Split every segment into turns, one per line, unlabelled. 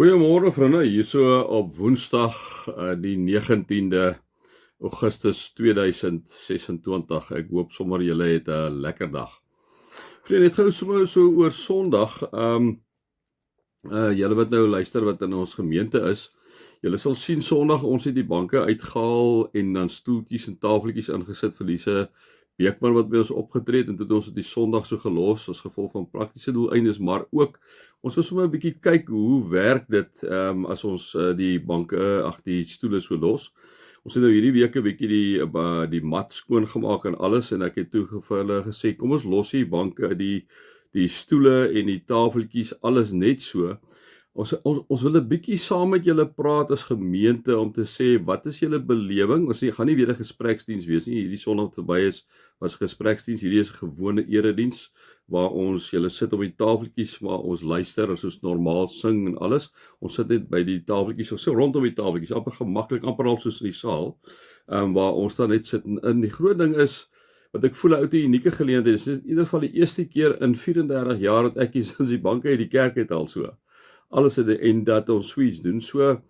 Goeiemôre vriende, hierso op Woensdag die 19de Augustus 2026. Ek hoop sommer julle het 'n lekker dag. Vriende, net gou sommer so oor Sondag. Julle wat nou luister wat in ons gemeente is, julle sal sien Sondag ons het die banke uitgehaal en dan stoeltjies en tafeltjies ingesit vir Lise Beekman wat by ons opgetree het en toe het ons die Sondag so gelos as gevolg van praktiese doeleindes, maar ook ons wil sommer 'n bietjie kyk hoe werk dit as ons die banke, die stoele so los. Ons het nou hierdie week 'n bietjie die mat skoon gemaak en alles en ek het toe vir hulle gesê kom ons los die banke, die stoele en die tafeltjies alles net so. Ons wil 'n bietjie saam met julle praat as gemeente om te sê wat is julle belewing? Ons gaan nie weer 'n gespreksdiens wees nie. Hierdie Sondag verby was gespreksdiens. Hierdie is 'n gewone erediens waar ons julle sit op die tafeltjies waar ons luister en soos normaal sing en alles. Ons sit net by die tafeltjies of so rondom die tafeltjies, amper gemaklik, amper al soos in die saal. Waar ons dan net sit in die groot ding is wat ek voel 'n ou unieke geleentheid is. Dit is in ieder geval die eerste keer in 34 jaar dat ek hier sinds die banke uit die kerk het al so. Alles en dat ons sweets doen. So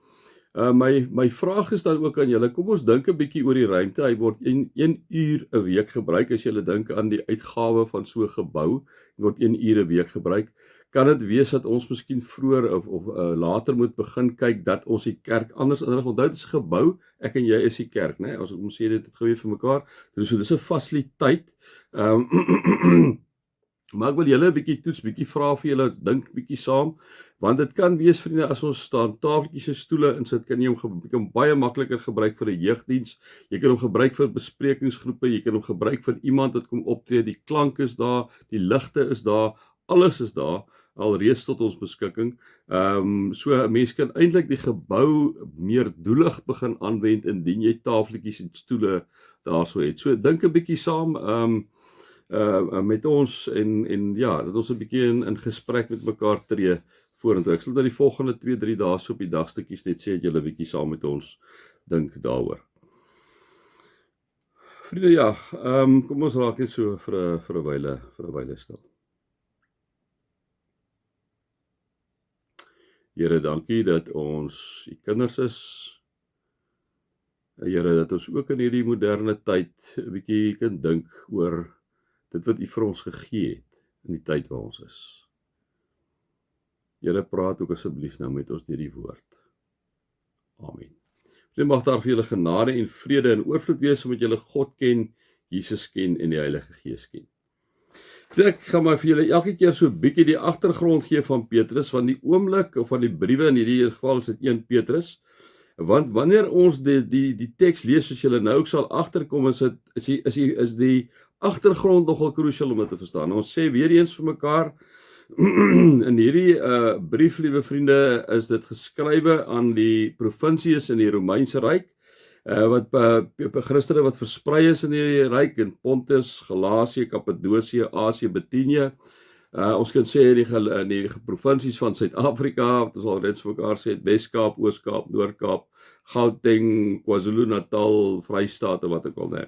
my vraag is dan ook aan julle, kom ons dink 'n bietjie oor die ruimte. Hy word 1 uur 'n week gebruik. As julle dink aan die uitgawe van so 'n gebou, word 1 uur 'n week gebruik. Kan dit wees dat ons miskien vroeër of later moet begin kyk dat ons die kerk anders inrig? Onthou dit is 'n gebou, ek en jy is die kerk, né? As ons sê dit gou weer vir mekaar. So dis 'n fasiliteit. Maar ek wil julle 'n bietjie toets, bietjie vra vir julle, dink bietjie saam, want dit kan wees vriende as ons staan tafeltjies en stoele insit, kan jy hom baie makliker gebruik vir 'n jeugdiens. Jy kan hom gebruik vir besprekingsgroepe, jy kan hom gebruik vir iemand wat kom optree. Die klank is daar, die ligte is daar, alles is daar alreeds tot ons beskikking. So 'n mens kan eintlik die gebou meer doelig begin aanwend indien jy tafeltjies en stoele daarso het. So dink 'n bietjie saam met ons en ja, dat ons 'n bietjie in gesprek met mekaar tree vorentoe. Ek sal dat die volgende 2-3 dae so op die dagstukkies net sê dat julle 'n bietjie saam met ons dink daaroor. Vriende, ja, kom ons raak net so vir 'n wyle stil. Here, dankie dat ons u kinders is. Here, dat ons ook in hierdie moderne tyd 'n bietjie kan dink oor dit wat u vir ons gegee het in die tyd waar ons is. Here, praat ook asseblief nou met ons deur die woord. Amen. Dit mag daar vir julle genade en vrede en oorvloed wees omdat julle God ken, Jesus ken en die Heilige Gees ken. Ek gaan maar vir julle elke keer so 'n bietjie die agtergrond gee van Petrus, van die oomblik of van die briewe, in hierdie geval is dit 1 Petrus. Want wanneer ons die teks lees, soos julle nou ook sal agterkom, is die agtergrond nogal krusial om dit te verstaan. Ons sê weer eens vir mekaar, in hierdie brief, liewe vriende, is dit geskrywe aan die provinsies in die Romeinse Ryk, wat Christene wat versprei is in die ryk, in Pontus, Galasië, Kappadosie, Asië, Bithynië. Ons kan sê die provinsies van Suid-Afrika, wat ons al reeds vir mekaar sê, Wes-Kaap, Oos-Kaap, Noord-Kaap, Gauteng, KwaZulu-Natal, Vrystaat en wat ook al nie.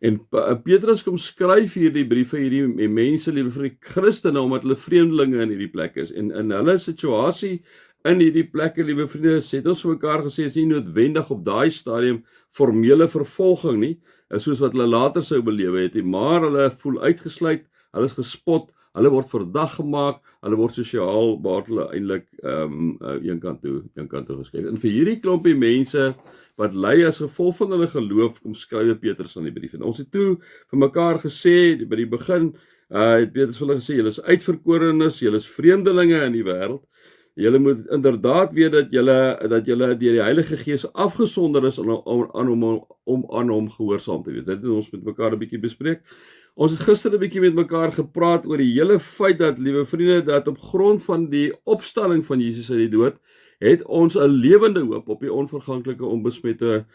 En Petrus kom skryf hierdie briewe, hierdie mense, liewe vir die Christene, omdat hulle vreemdelinge in hierdie plek is. En in hulle situasie in hierdie plekke, liewe vriende, het ons vir mekaar gesê, is nie noodwendig op daai stadium formele vervolging nie, soos wat hulle later sou belewe het, maar hulle voel uitgesluit, hulle is gespot, hulle word verdag gemaak, hulle word sosiaal, maar hulle eintlik een kant toe geskuif. En vir hierdie klompie mense wat ly as gevolg van hulle geloof, kom skryf Petrus aan die brief. En ons het toe vir mekaar gesê, by die begin, het Petrus vir hulle gesê, julle is uitverkorenes, julle is vreemdelinge in die wêreld. Julle moet inderdaad weet dat julle deur die Heilige Gees afgesonder is om aan hom gehoorsaam te wees. Dit het ons met mekaar 'n bietjie bespreek. Ons het gister 'n bietjie met mekaar gepraat oor die hele feit dat, liewe vriende, dat op grond van die opstanding van Jesus uit die dood, het ons 'n lewende hoop op die onverganklike, onbesmette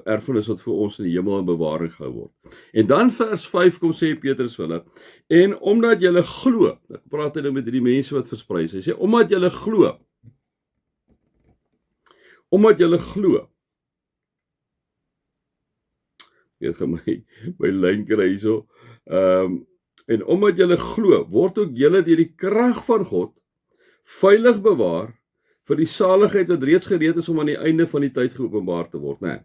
erfenis wat vir ons in die hemel in bewaring gehou word. En dan vers 5 kom sê Petrus vir hulle, en omdat julle glo, ek praat nou met die mense wat versprei is, hy sê, omdat julle glo, ek gaan my lyn kry hierso, En omdat julle glo, word ook julle deur die krag van God veilig bewaar vir die saligheid wat reeds gereed is om aan die einde van die tyd geopenbaar te word, né?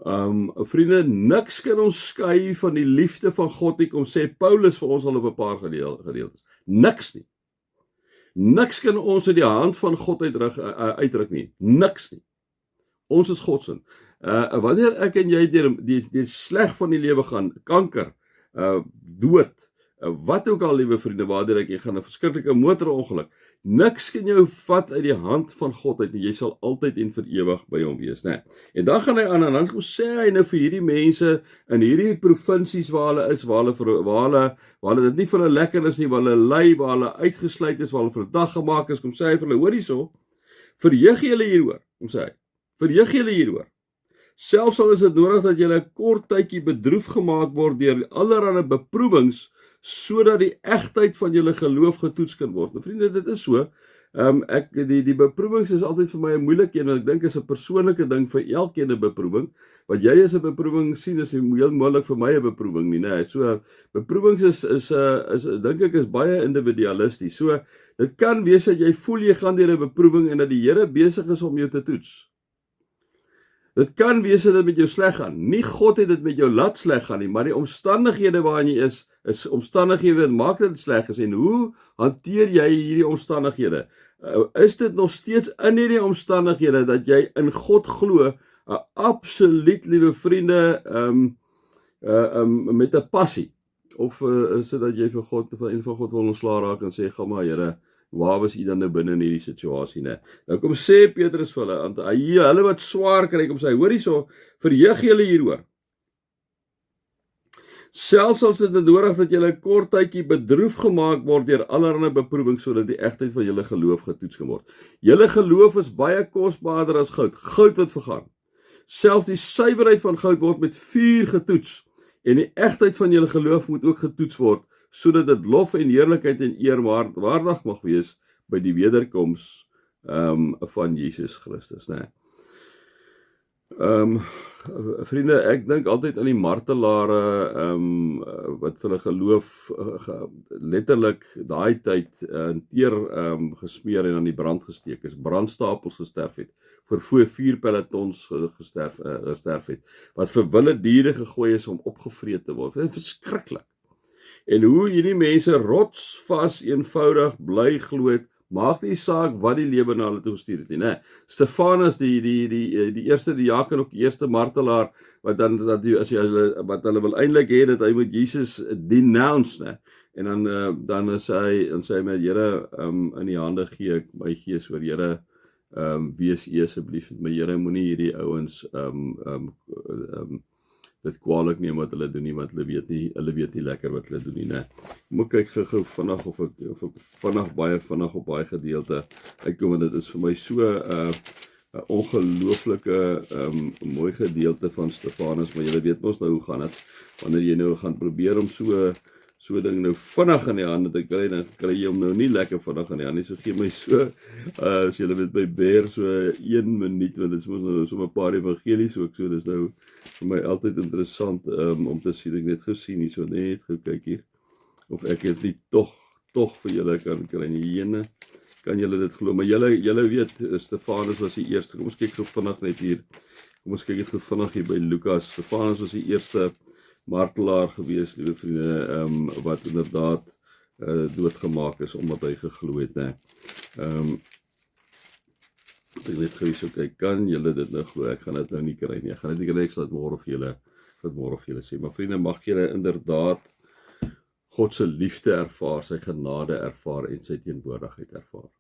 Vriende, niks kan ons skei van die liefde van God nie, kom sê Paulus vir ons al op 'n paar gedeeltes. Niks nie. Niks kan ons uit die hand van God uitdruk nie. Niks nie. Ons is God se. Wanneer ek en jy deur die sleg van die lewe gaan, kanker, dood, wat ook al, liewe vriende, waardeur ek jy gaan 'n verskriklike motorongeluk. Niks kan jou vat uit die hand van God uit en jy sal altyd en vir ewig by hom wees, né? En dan gaan hy aan en dan sê hy nou vir hierdie mense in hierdie provinsies waar hulle is, waar hulle dit nie vir hulle lekker is nie, waar hulle ly, waar hulle uitgesluit is, waar hulle verdag gemaak is, kom sê hy vir hulle, hoor hierso, verheug julle hieroor, kom sê hy, verheug julle hieroor. Selfs al is dit nodig dat julle 'n kort tydjie bedroef gemaak word deur allerlei beproewings, sodat die egtheid van julle geloof getoets kan word. Nou vriende, dit is so. Die beproewings is altyd vir my 'n moeilike een, want ek dink is 'n persoonlike ding vir elkeen 'n beproewing. Wat jy as 'n beproewing sien, is heel moontlik vir my 'n beproewing nie, né? So beproewings is dink ek is baie individualisties. So dit kan wees dat jy voel jy gaan deur 'n beproewing en dat die Here besig is om jou te toets. Dit kan wees dat dit met jou sleg gaan. Nie God het dit met jou laat sleg gaan nie, maar die omstandighede waarin jy is omstandighede wat maak dit sleg is. En hoe hanteer jy hierdie omstandighede? Is dit nog steeds in hierdie omstandighede dat jy in God glo, absoluut, liewe vriende, met 'n passie? Of is dit dat jy vir God wil ontslaa raak en sê, gaan maar Here, waar was u dan nou binne in hierdie situasie, né? Nou kom sê Petrus vir hulle, hulle wat swaar kry, kom sê, hoor hierso, verheug julle hieroor. Selfs as dit nodig dat julle 'n kort tydjie bedroef gemaak word deur allerlei beproewings sodat die egtheid van julle geloof getoets kan word. Julle geloof is baie kosbaarder as goud, goud wat vergaan. Selfs die suiwerheid van goud word met vuur getoets en die egtheid van julle geloof moet ook getoets word sodat dit lof en heerlikheid en eer waardig mag wees by die wederkoms van Jesus Christus, né? Vriende, ek dink altyd aan die martelare wat vir hulle geloof letterlik daai tyd teer gesmeer en aan die brand gesteek is, brandstapels gesterf het, vir 4 pelotons gesterf het, wat vir wilde diere gegooi is om opgevreet te word. Dit is verskriklik. En hoe hierdie mense rotsvas eenvoudig bly glo het, maak nie saak wat die lewe na hulle toe gestuur het nie, né? Stefanus, die eerste diaken, ook die eerste martelaar, wat hulle wil eintlik hê dat hy moet Jesus denounce, né? En dan sê hy met Here in die hande gee ek my gees oor, Here, wees U asseblief met my, Here, moenie hierdie ouens dit kwaadlik neem wat hulle doen nie, want hulle weet nie lekker wat hulle doen nie, né? Moet kyk gou vinnig of ek vinnig op baie gedeelte uitkom, want dit is vir my so 'n ongelooflike mooi gedeelte van Stefanus, maar julle weet mos nou hoe gaan dit, wanneer jy nou gaan probeer om so ding nou vinnig in die hande te kry, dan kry jy hom nou nie lekker vinnig in die hande, so gee my so, as julle weet by Bear, so 1 minuut, want dit is mos nou so 'n paar evangelies ook, so dis nou vir my altyd interessant om te sien, ek net gesien hier, so net gou kyk hier, of ek het nie toch vir julle kan kry, nie, kan julle dit glo, maar julle weet, Stefanus was die eerste, kom ons kyk gou vinnig net hier, kom ons kyk net gou vinnig hier by Lukas, Stefanus was die eerste martelaar gewees, liewe vriende, wat inderdaad doodgemaak is, omdat hy geglo het, né? Ek weet gou so kyk, kan julle dit nou glo? Ek gaan dit nou nie kry nie, ek gaan dit nie kry, ek sal dit môre vir julle sê, maar vriende, mag julle inderdaad God se liefde ervaar, sy genade ervaar en sy teenwoordigheid ervaar.